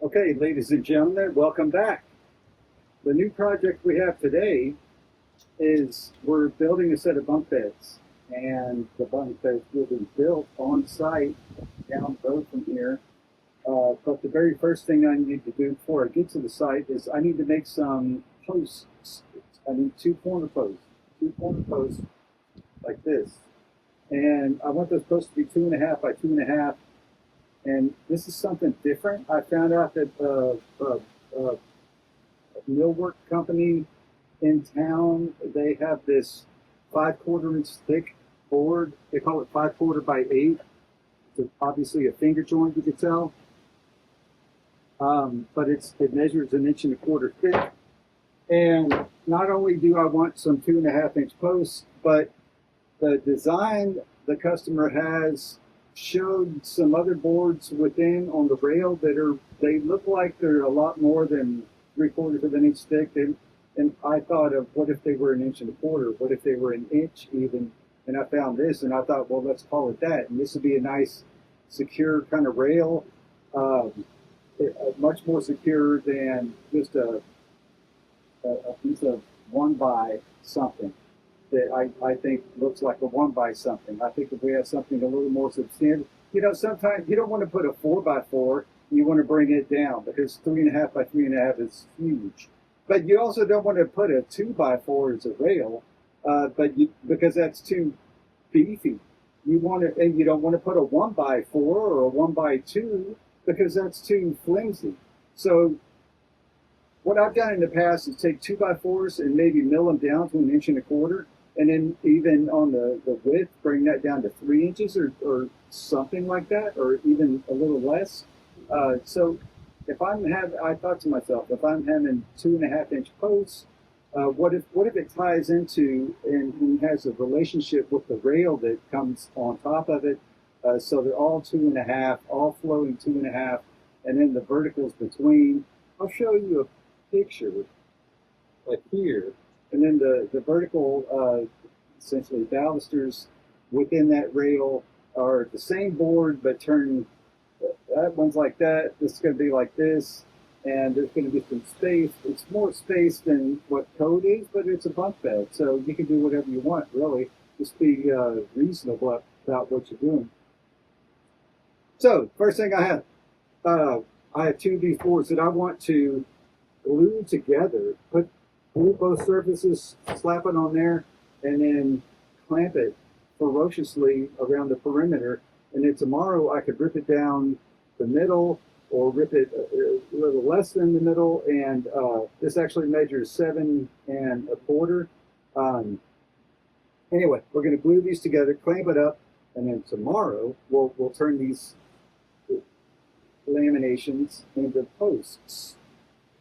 Okay, ladies and gentlemen, welcome back. The new project we have today is we're building a set of bunk beds, and the bunk beds will be built on site down the road from here. But the very first thing I need to do before I get to the site is I need to make some posts. I need two corner posts like this. And I want those posts to be 2.5 by 2.5. And this is something different. I found out that a millwork company in town, they have this 5/4 inch thick board. They call it 5/4 by 8. It's obviously a finger joint, you could tell. But it measures 1.25 inches thick. And not only do I want some 2.5 inch posts, but the design the customer has showed some other boards within on the rail that they look like they're a lot more than 3/4 of an inch thick. And I thought of, what if they were 1.25 inches? What if they were an inch even? And I found this, and I thought, well, let's call it that. And this would be a nice, secure kind of rail, much more secure than just a piece of 1 by something that I think looks like a 1 by something. I think if we have something a little more substantial, sometimes you don't want to put a 4x4, you want to bring it down because 3.5 by 3.5 is huge. But you also don't want to put a 2x4 as a rail, because that's too beefy. And you don't want to put a 1x4 or a 1x2 because that's too flimsy. So what I've done in the past is take 2x4s and maybe mill them down to 1.25 inches, and then even on the width, bring that down to 3 inches or something like that, or even a little less. So I thought to myself, if I'm having 2.5 inch posts, what if it ties into and has a relationship with the rail that comes on top of it? So they're all 2.5, all flowing 2.5, and then the verticals between. I'll show you a picture like here, and then the vertical essentially balusters within that rail are the same board but turned. That one's like that. This is going to be like this, and there's going to be some space. It's more space than what code is, but it's a bunk bed, so you can do whatever you want, really. Just be reasonable about what you're doing. So first thing I have 2 of these boards that I want to glue together, glue both surfaces, slap it on there, and then clamp it ferociously around the perimeter. And then tomorrow I could rip it down the middle or rip it a little less than the middle. And this actually measures 7.25. Anyway, we're going to glue these together, clamp it up, and then tomorrow we'll turn these laminations into posts.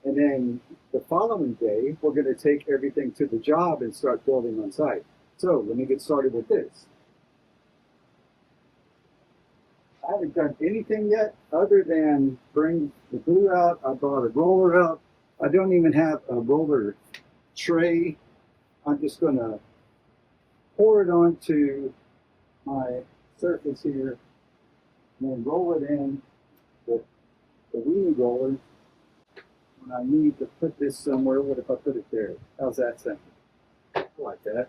And then the following day, we're going to take everything to the job and start building on site. So let me get started with this. I haven't done anything yet other than bring the glue out. I brought a roller out. I don't even have a roller tray. I'm just going to pour it onto my surface here and then roll it in with the weenie roller. When I need to put this somewhere, what if I put it there? How's that sound? Like that.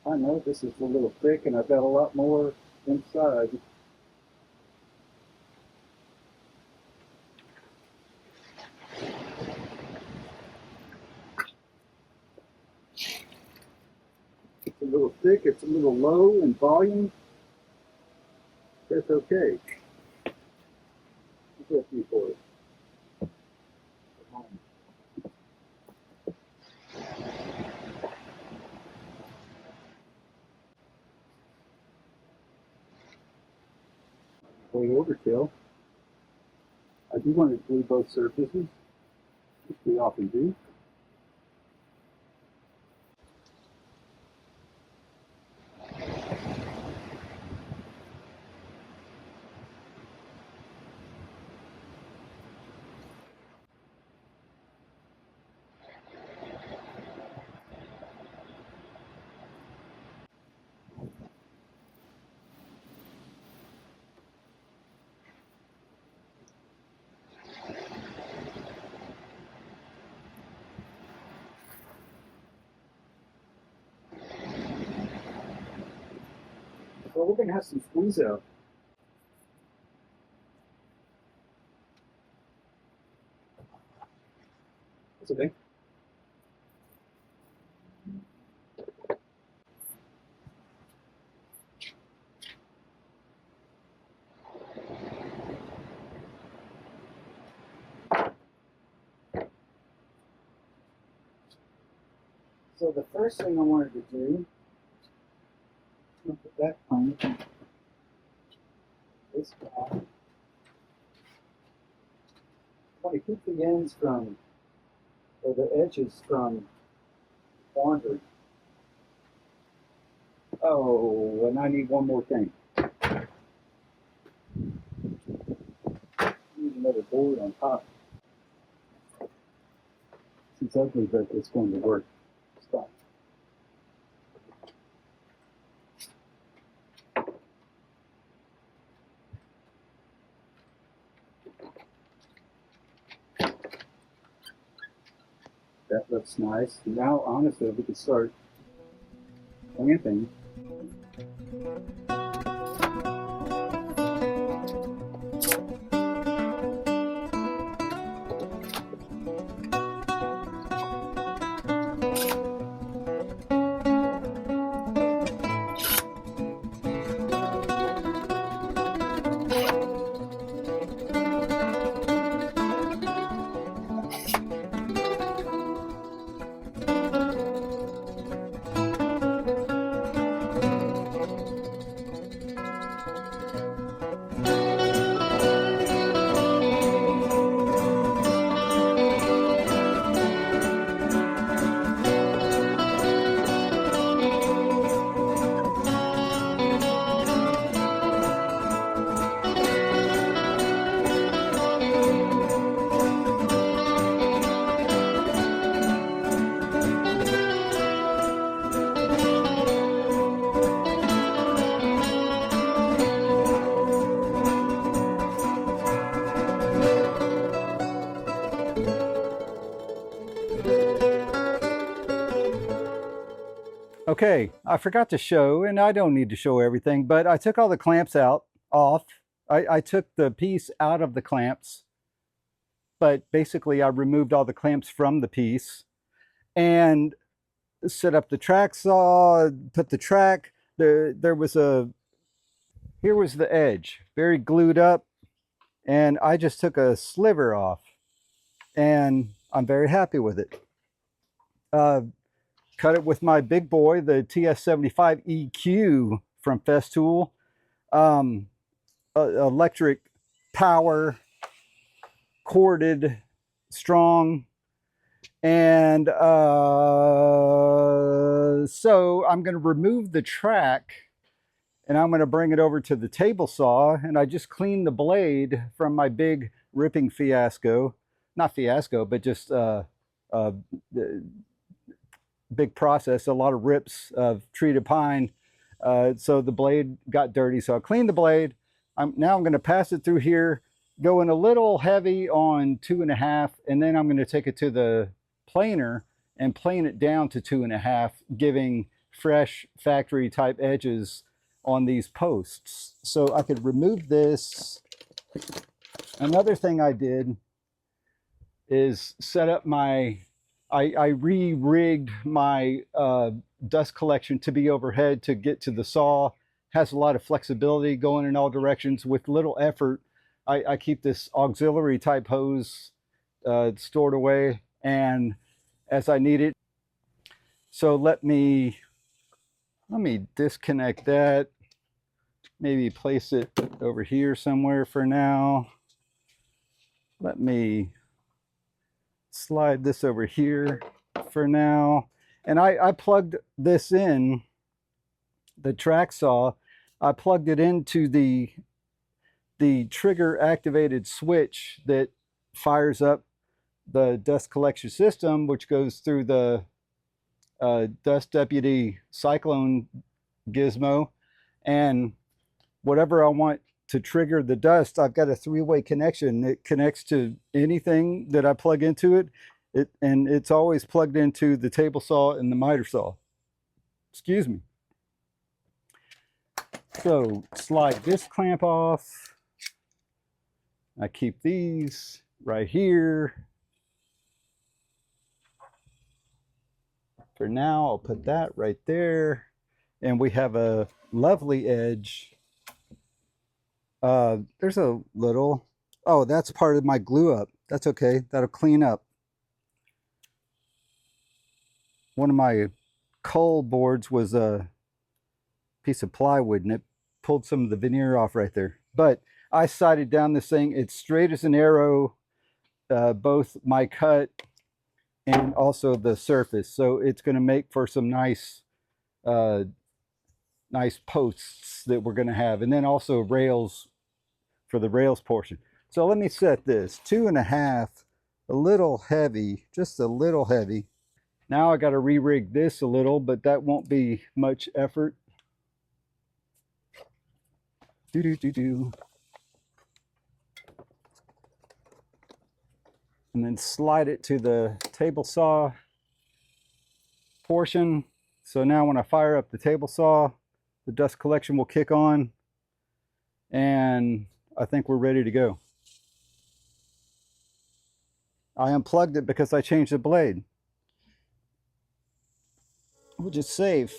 I know this is a little thick and I've got a lot more inside. It's a little thick, it's a little low in volume. That's okay. I'll you for it. Way overkill. I do want to glue both surfaces, which we often do. So we're going to have some squeeze out. That's okay. So the first thing I wanted to do, I'll put that on this guy. I want to keep the ends from, or the edges from wandering. Oh, and I need one more thing. Need another board on top. It's ugly, but it's going to work. Stop. That looks nice. Now, honestly, we can start clamping. Okay, I forgot to show, and I don't need to show everything, but I took all the clamps off. I took the piece out of the clamps, but basically I removed all the clamps from the piece and set up the track saw, put the track. Here was the edge, very glued up, and I just took a sliver off, and I'm very happy with it. Cut it with my big boy, the TS75 EQ from Festool. Electric power, corded, strong. And so I'm going to remove the track and I'm going to bring it over to the table saw. And I just cleaned the blade from my big ripping fiasco. Not fiasco, but just big process, a lot of rips of treated pine. So the blade got dirty. So I cleaned the blade. Now I'm going to pass it through here, going a little heavy on 2.5, and then I'm going to take it to the planer and plane it down to 2.5, giving fresh factory type edges on these posts. So I could remove this. Another thing I did is set up my I re-rigged my dust collection to be overhead to get to the saw. Has a lot of flexibility going in all directions with little effort. I keep this auxiliary type hose stored away and as I need it. So let me disconnect that. Maybe place it over here somewhere for now. Let me slide this over here for now. And I plugged this in, the track saw, I plugged it into the trigger activated switch that fires up the dust collection system, which goes through the Dust Deputy Cyclone gizmo. And whatever I want to trigger the dust, I've got a 3-way connection. It connects to anything that I plug into it. And it's always plugged into the table saw and the miter saw. Excuse me. So slide this clamp off. I keep these right here. For now, I'll put that right there. And we have a lovely edge. There's a little, oh, that's part of my glue up. That's okay, that'll clean up. One of my coal boards was a piece of plywood and it pulled some of the veneer off right there. But I sighted down this thing. It's straight as an arrow, both my cut and also the surface. So it's going to make for some nice nice posts that we're going to have. And then also rails for the rails portion. So let me set this 2.5, a little heavy, just a little heavy. Now I got to re-rig this a little, but that won't be much effort. And then slide it to the table saw portion. So now when I fire up the table saw, the dust collection will kick on, and I think we're ready to go. I unplugged it because I changed the blade, which is safe.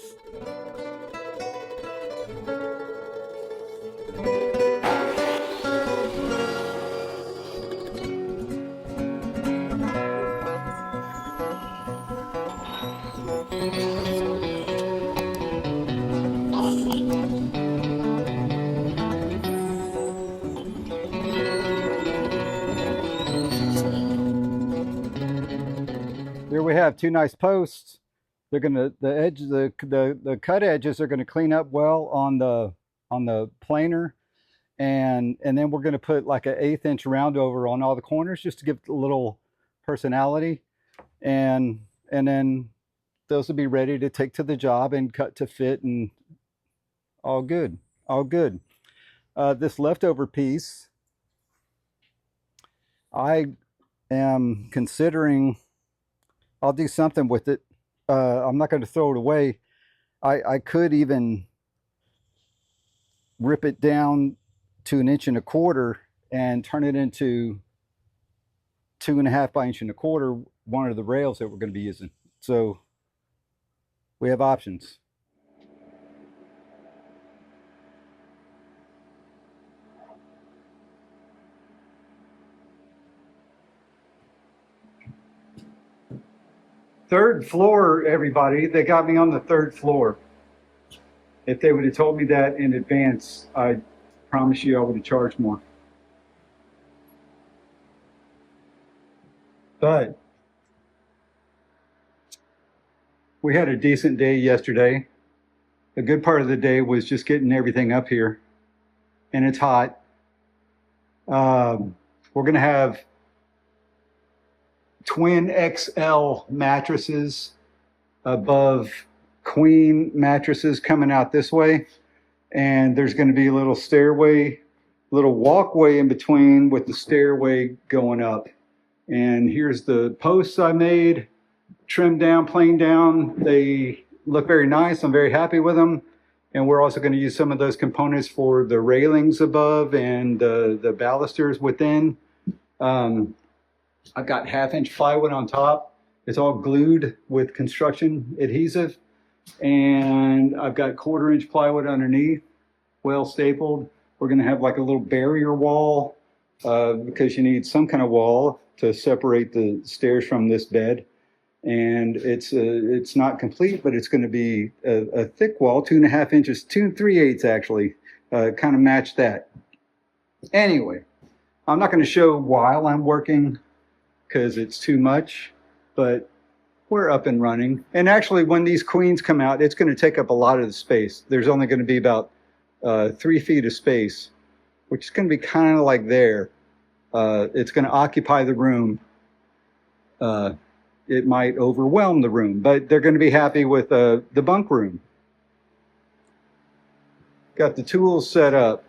There we have 2 nice posts. They're gonna, the edge, the cut edges are gonna clean up well on the planer, and then we're gonna put like an 1/8 inch round over on all the corners just to give it a little personality, and then those will be ready to take to the job and cut to fit, and all good, all good. This leftover piece, I am considering I'll do something with it. I'm not going to throw it away. I could even rip it down to 1.25 inches and turn it into 2.5 by 1.25 inches, one of the rails that we're going to be using. So we have options. Third floor, everybody. They got me on the 3rd floor. If they would have told me that in advance, I promise you I would have charged more. But we had a decent day yesterday. A good part of the day was just getting everything up here, and it's hot. We're going to have twin XL mattresses above queen mattresses coming out this way, and there's going to be a little stairway, little walkway in between with the stairway going up. And here's the posts I made, trimmed down, planed down. They look very nice. I'm very happy with them. And we're also going to use some of those components for the railings above and the balusters within. I've got 1/2 inch plywood on top. It's all glued with construction adhesive. And I've got 1/4 inch plywood underneath, well stapled. We're going to have like a little barrier wall because you need some kind of wall to separate the stairs from this bed. And it's not complete, but it's going to be a thick wall, 2.5 inches, 2 3/8 actually, kind of match that. Anyway, I'm not going to show while I'm working because it's too much, but we're up and running. And actually, when these queens come out, it's going to take up a lot of the space. There's only going to be about 3 feet of space, which is going to be kind of like there. It's going to occupy the room. It might overwhelm the room, but they're going to be happy with the bunk room. Got the tools set up.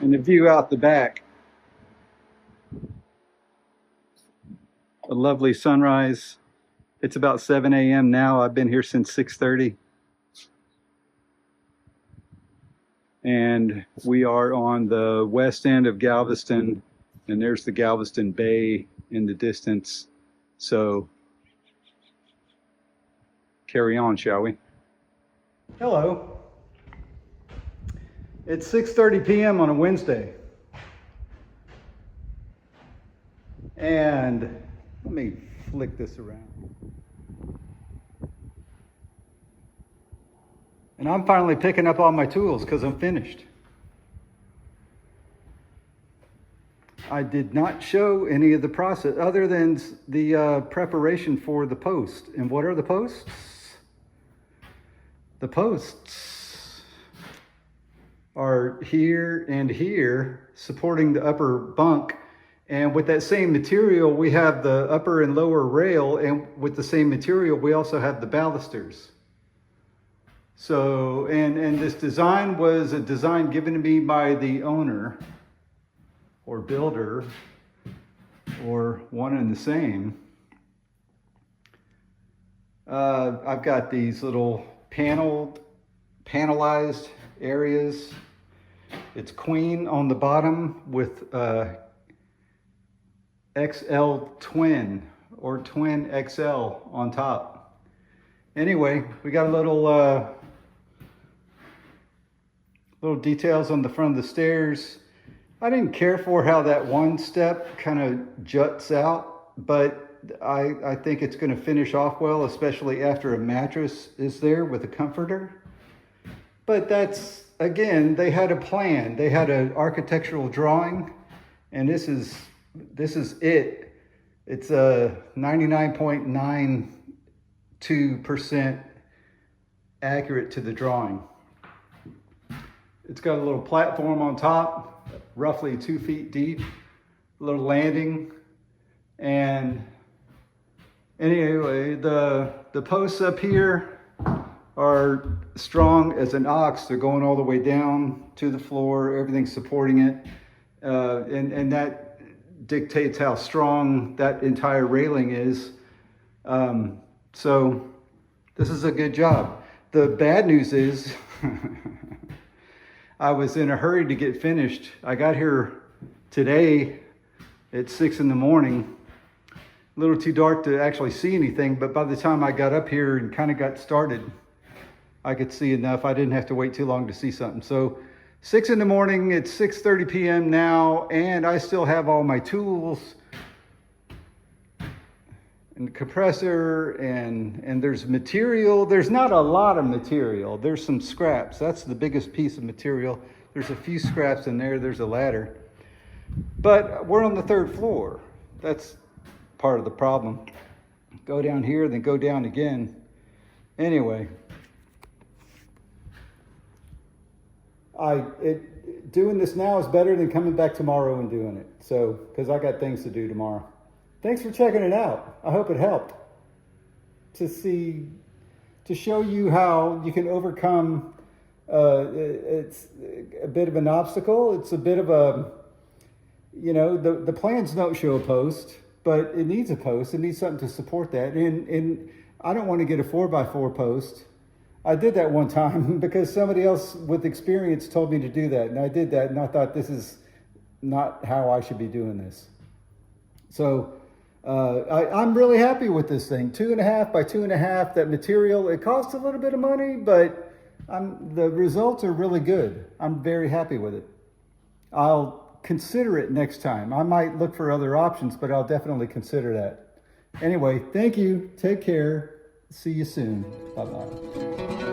And the view out the back. A lovely sunrise. It's about 7 a.m. now. I've been here since 6:30. And we are on the west end of Galveston, and there's the Galveston Bay in the distance. So carry on, shall we? Hello. It's 6:30 p.m. on a Wednesday. And let me flick this around. And I'm finally picking up all my tools because I'm finished. I did not show any of the process other than the preparation for the post. And what are the posts? The posts are here and here supporting the upper bunk. And with that same material, we have the upper and lower rail. And with the same material, we also have the balusters. So, and this design was a design given to me by the owner or builder or one and the same. I've got these little panelized areas. It's queen on the bottom with XL twin or twin XL on top. Anyway, we got a little details on the front of the stairs. I didn't care for how that one step kind of juts out, but I think it's going to finish off well, especially after a mattress is there with a comforter. But that's, again, they had a plan. They had an architectural drawing, and this is it. It's a 99.92% accurate to the drawing. It's got a little platform on top, roughly 2 feet deep, a little landing. And anyway, the posts up here are strong as an ox. They're going all the way down to the floor, everything's supporting it. And that dictates how strong that entire railing is. So this is a good job. The bad news is, I was in a hurry to get finished. I got here today at 6 in the morning. A little too dark to actually see anything, but by the time I got up here and kind of got started, I could see enough. I didn't have to wait too long to see something. So 6 in the morning, it's 6:30 p.m. now, and I still have all my tools and the compressor, and there's material. There's not a lot of material. There's some scraps. That's the biggest piece of material. There's a few scraps in there. There's a ladder. But we're on the 3rd floor. That's part of the problem. Go down here, then go down again. Anyway, doing this now is better than coming back tomorrow and doing it. So, because I got things to do tomorrow. Thanks for checking it out. I hope it helped to show you how you can overcome, it's a bit of an obstacle. It's a bit of a, the plans don't show a post, but it needs a post. It needs something to support that. And I don't want to get a 4x4 post. I did that one time because somebody else with experience told me to do that. And I did that, and I thought, this is not how I should be doing this. So I'm really happy with this thing. 2.5 by 2.5, that material, it costs a little bit of money, but the results are really good. I'm very happy with it. I'll consider it next time. I might look for other options, but I'll definitely consider that. Anyway, thank you. Take care. See you soon. Bye-bye.